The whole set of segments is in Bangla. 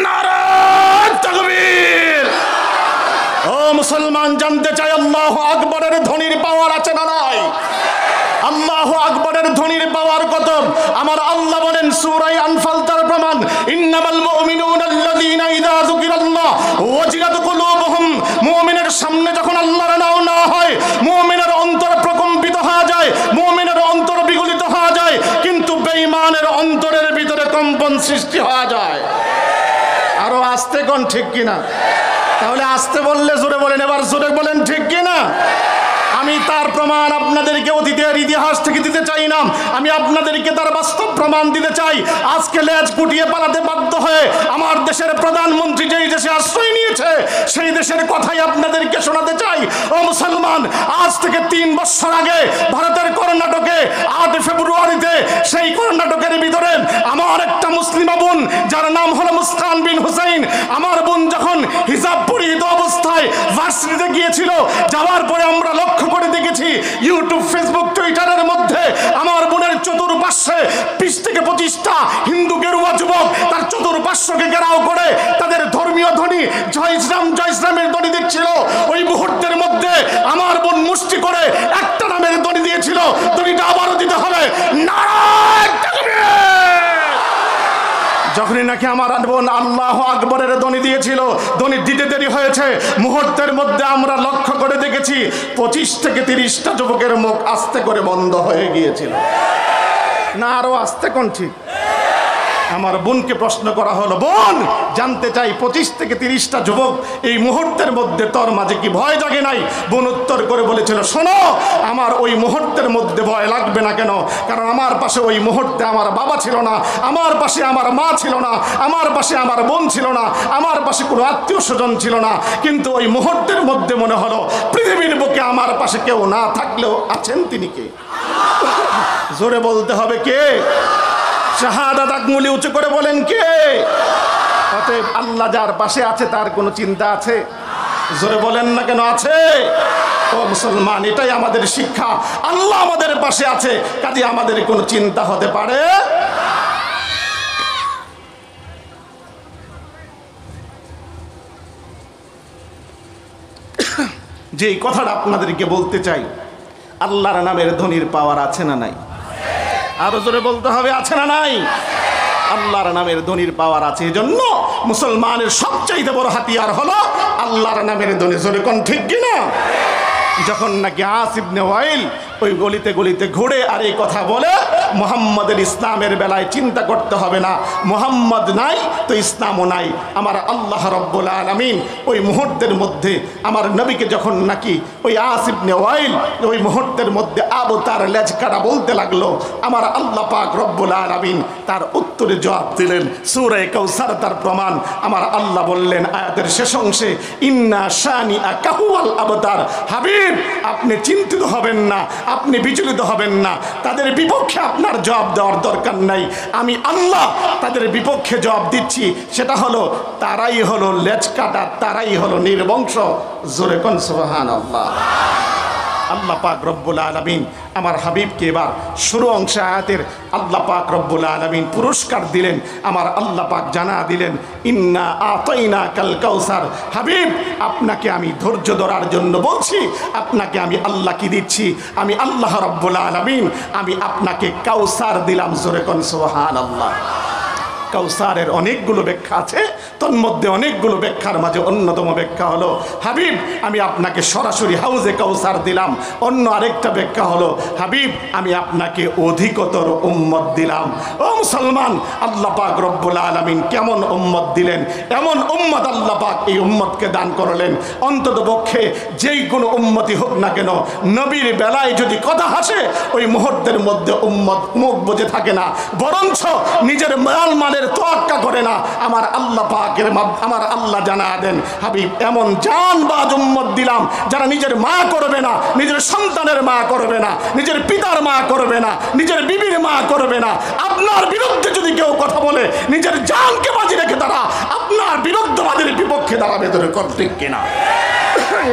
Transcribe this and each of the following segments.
নারে তাকবীর। ও মুসলমান, জানতে চাই আল্লাহু আকবরের ধ্বনির পাওয়ার আছে না নাই? আল্লাহু আকবরের ধ্বনির পাওয়ার কত? আমার আল্লাহ বলেন সূরা আনফাল তার প্রমাণ, ইন্নামাল মুমিনুনা আল্লাযীনা ইযা যুকিরাল্লাহ ওয়াজিলাত কুলুবুহুম। মুমিনের সামনে যখন আল্লাহর নাম না হয়, মুমিনের অন্তর প্রকম্পিত হয়ে যায়, মুমিনের অন্তর বিগলিত হয়ে যায়, কিন্তু বেঈমানের অন্তরের ভিতরে কম্পন সৃষ্টি হয়ে যায়। আরো আস্তে কোন ঠিক কিনা? তাহলে আস্তে বললে জোরে বলেন, এবার জোরে বলেন ঠিক কিনা? আমি তার প্রমাণ আপনাদেরকে অতীতের ইতিহাস থেকে দিতে চাই না, আমি আপনাদেরকে তার বাস্তব প্রমাণ দিতে চাই। আজকে লেজ গুটিয়ে পালাতে বাধ্য হয়ে আমার দেশের প্রধানমন্ত্রী যেই দেশে আশ্রয় নিয়েছে সেই দেশের কথাই আপনাদেরকে শোনাতে চাই। ও মুসলমান, আজ থেকে 3 বছর আগে ভারতের কর্ণাটকে 8 ফেব্রুয়ারিতে সেই কর্ণাটকের ভিতরে আমার একটা মুসলিমা বোন যার নাম হলো মুস্কান বিন হুসাইন, আমার বোন যখন হিজাব পরিহিত অবস্থায় ভার্সিটিতে গিয়েছিল, যাওয়ার পরে আমরা লক্ষ্য করে দেখেছি ইউটিউব, ফেসবুক, টুইটারের মধ্যে আমার বোনের চতুর্পার্শ্বে 20 থেকে 25টা হিন্দু গেরুয়া যুবক তার চতুর্পার্শ্বকে ঘেরাও করে তাদের ধর্মীয় ধ্বনি জয় ইসলাম জয় ইসলামের ধ্বনি দিচ্ছিল। ওই মুহূর্তের মধ্যে আমার বোন মুষ্টি করে একটা নামের ধ্বনি দিয়েছিল, ধ্বনিটা আবারও দিতে হবে, নারে তাকবীর। যখনই নাকি আমার বোন আল্লাহু আকবরের ধ্বনি দিয়েছিল, ধ্বনি দিতে দেরি হয়েছে, মুহূর্তের মধ্যে আমরা লক্ষ্য করে দেখেছি 25 থেকে 30টা যুবকের মুখ আস্তে করে বন্ধ হয়ে গিয়েছিল। না আরো আস্তে কোন ঠিক? আমার বোনকে প্রশ্ন করা হলো, বোন জানতে চাই 25 থেকে 30টা যুবক এই মুহূর্তের মধ্যে তোর মাঝে কি ভয় জাগে নাই? বোন উত্তর করে বলেছিল, শোনো, আমার ওই মুহূর্তের মধ্যে ভয় লাগবে না কেন? কারণ আমার পাশে ওই মুহূর্তে আমার বাবা ছিল না, আমার পাশে আমার মা ছিল না, আমার পাশে আমার বোন ছিল না, আমার পাশে কোনো আত্মীয় স্বজন ছিল না, কিন্তু ওই মুহূর্তের মধ্যে মনে হলো পৃথিবীর বুকে আমার পাশে কেউ না থাকলেও আছেন তিনি কে? জোরে বলতে হবে কে? শাহাদাত আঙ্গুলি উঁচু করে বলেন কে? অতএব আল্লাহ যার পাশে আছে তার কোনো চিন্তা আছে? জোরে বলেন না কেন আছে? ও মুসলমান, এটাই আমাদের শিক্ষা, আল্লাহ আমাদের পাশে আছে, কাজে আমাদের কোনো চিন্তা হতে পারে। যে কথাটা আপনাদেরকে বলতে চাই, আল্লাহর নামের ধ্বনির পাওয়ার আছে না নাই? আরো জোরে বলতে হবে, আছে না নাই? আল্লাহর নামের ধ্বনির পাওয়ার আছে। এজন্য মুসলমানের সবচাইতে বড় হাতিয়ার হলো আল্লাহর নামের ধ্বনি। জোরে কোন ঠিক কিনা? যখন নাকি আস ইবনে ওয়াইল ওই গলিতে গলিতে ঘুরে আর এই কথা বলে, মুহাম্মদের ইসলামের বেলায় চিন্তা করতে হবে না, মুহাম্মদ নাই তো ইসলামও নাই। আমার আল্লাহ রাব্বুল আলামিন ওই মুহূর্তের মধ্যে আমার নবীকে যখন নাকি ওই আস ইবনে ওয়াইল ওই মুহূর্তের মধ্যে আবু তার লেজ কাটা বলতে লাগলো, আমার আল্লাহ পাক রব্বুল আলামিন তার উত্তরে জবাব দিলেন, সূরা কাউসার তার প্রমাণ। আমার আল্লাহ বললেন আয়াতের শেষ অংশে, ইন্না শানিআকা হুয়াল আবতার। হাবিব, আপনি চিন্তিত হবেন না, আপনি বিচলিত হবেন না, তাদের বিপক্ষে আপনার জবাব দেওয়ার দরকার নাই, আমি আল্লাহ তাদের বিপক্ষে জবাব দিচ্ছি। সেটা হলো তারাই হলো লেজ কাটা, তারাই হলো নির্বংশ। জোরে কোন সুবহানাল্লাহ। আল্লাহ পাক রব্বুল আলামিন আমার হাবিবকে এবার শুরু অংশে আয়াতের আল্লাহ পাক রব্বুল আলামিন পুরস্কার দিলেন। আমার আল্লাহ পাক জানা দিলেন, ইন্না আতাইনা কাল কাউসার। হাবিব, আপনাকে আমি ধৈর্য ধরার জন্য বলছি, আপনাকে আমি আল্লাহ কি দিচ্ছি? আমি আল্লাহ রব্বুল আলামিন আমি আপনাকে কাউসার দিলাম। জোরে কোন সুবহানাল্লাহ। কাউসারের অনেকগুলো ব্যাখ্যা আছে, তন্মধ্যে অনেকগুলো ব্যাখ্যার মাঝে অন্যতম ব্যাখ্যা হলো, হাবিব আমি আপনাকে সরাসরি হাউজে কাউসার দিলাম। অন্য আরেকটা ব্যাখ্যা হলো, হাবিব আমি আপনাকে অধিকতর উম্মত দিলাম। ও মুসলমান, আল্লাহ পাক রব্বুল আলামিন কেমন উম্মত দিলেন? এমন উম্মত আল্লাহ পাক এই উম্মতকে দান করলেন। অন্তত পক্ষে যেই কোনো উম্মতি হোক না কেন, নবীর বেলায় যদি কথা হাসে ওই মুহূর্তের মধ্যে উম্মত মুখ বুজে থাকে না, বরঞ্চ নিজের মালের তোয়াক্কা করে না। আমার আল্লাহ পাকের আমার আল্লাহ জানা দেন, হাবিব এমন জানবাজ উম্মত দিলাম যারা নিজের মা করবে না, নিজের সন্তানের মা করবে না, নিজের পিতার মা করবে না, নিজের বিবির মা করবে না। আপনার বিরুদ্ধে যদি কেউ কথা বলে নিজের জানকে বাজি রেখে তারা আপনার বিরুদ্ধবাদীর বিপক্ষে দাঁড়াবে। ধরে ঠিক কিনা?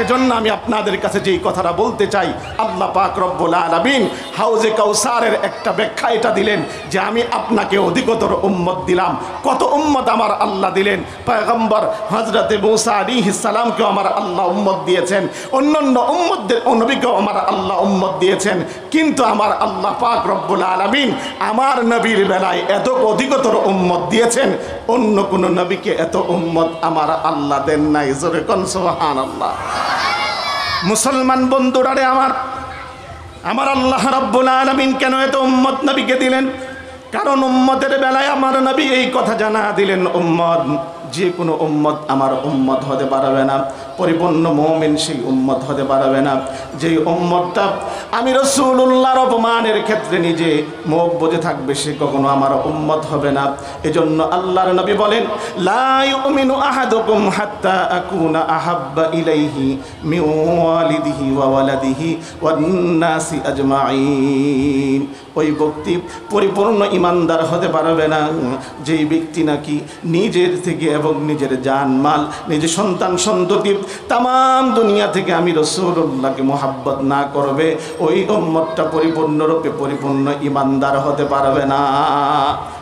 এজন্য আমি আপনাদের কাছে যেই কথাটা বলতে চাই, আল্লাহ পাক রব্বুল আলামিন হাউজে কাউসারের একটা ব্যাখ্যা এটা দিলেন যে আমি আপনাকে অধিকতর উম্মত দিলাম। কত উম্মত আমার আল্লাহ দিলেন? পয়গম্বর হযরতে মুসা আলাইহিস সালামকেও আমার আল্লাহ উম্মত দিয়েছেন, অন্যান্য উম্মতদের নবীকেও আমার আল্লাহ উম্মত দিয়েছেন। কিন্তু আমার আল্লাহ পাক রব্বুল আলামিন আমার নবীর বেলায় এত অধিকতর উম্মত দিয়েছেন, অন্য কোন নবীকে এত উম্মত আমার আল্লাহ দেন নাই। জোরে কোন সুবহানাল্লাহ। মুসলমান বন্ধুরারে আমার আল্লাহ রাব্বুল আলামিন কেন এত উম্মত নবীকে দিলেন? কারণ উম্মতের বেলায় আমার নবী এই কথা জানা দিলেন, উম্মত যে কোনো উম্মত আমার উম্মত হতে পারবে না, পরিপূর্ণ মুমিন সেই উম্মত হতে পারবে না যেই উম্মতটা আমি রাসূলুল্লাহর অপমানের ক্ষেত্রে নিজে মুখ বুজে থাকবে, সে কখনো আমার উম্মত হবে না। এজন্য আল্লাহর নবী বলেন, লা ইউমিনু আহাদুকুম হাত্তা আকুনা আহাব্বা ইলাইহি মিন ওয়ালিদিহি ওয়া ওয়ালাদিহি ওয়ান নাসি আজমাইন। ওই ব্যক্তি পরিপূর্ণ ইমানদার হতে পারবে না যেই ব্যক্তি নাকি নিজের থেকে এবং নিজের জানমাল, নিজের সন্তান সন্ততি তাম দুনিয়া থেকে আমি রাসূলুল্লাহকে মুহাব্বত না করবে, ওই উম্মতটা পরিপূর্ণরূপে পরিপূর্ণ ইমানদার হতে পারবে না।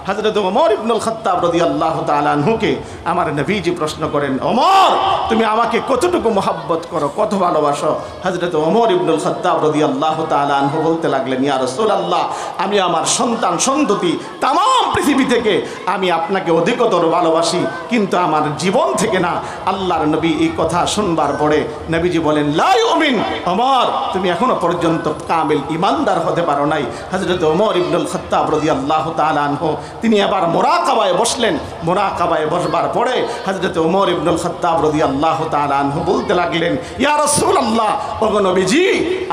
হযরত ওমর ইবনুল খাত্তাব রাদিয়াল্লাহু তাআলা আনহুকে আমার নবীজি প্রশ্ন করেন, ওমর তুমি আমাকে কতটুকু মুহাব্বত করো, কত ভালোবাসো? হযরত ওমর ইবনুল খাত্তাব রাদিয়াল্লাহু তাআলা আনহু বলতে লাগলেন, ইয়া রাসূলুল্লাহ, আমি আমার সন্তান সন্ততি তাম পৃথিবী থেকে আমি আপনাকে অধিকতর ভালোবাসি, কিন্তু আমার জীবন থেকে না। আল্লাহর নবী এই কথা শুনবার পরে নবীজি বলেন, লা ইউমিন, ওমর তুমি এখনো পর্যন্ত কামিল ইমানদার হতে পারো নাই। হযরত ওমর ইবনুল খাত্তাব রাদিয়াল্লাহু তাআলা আনহু তিনি আবার মুরাকাবায় বসলেন। মুরাকাবায় বসবার পরে হযরত ওমর ইবনুল খাত্তাব রাদিয়াল্লাহু তাআলা আনহু বলতে লাগলেন, ইয়া রাসূলুল্লাহ, ওগো নবীজি,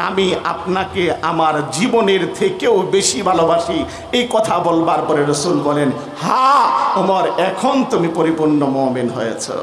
আমি আপনাকে আমার জীবনের থেকেও বেশি ভালোবাসি। এই কথা বলবার পরে রাসূল বলেন, হ্যাঁ ওমর, এখন তুমি পরিপূর্ণ মুমিন হয়েছো।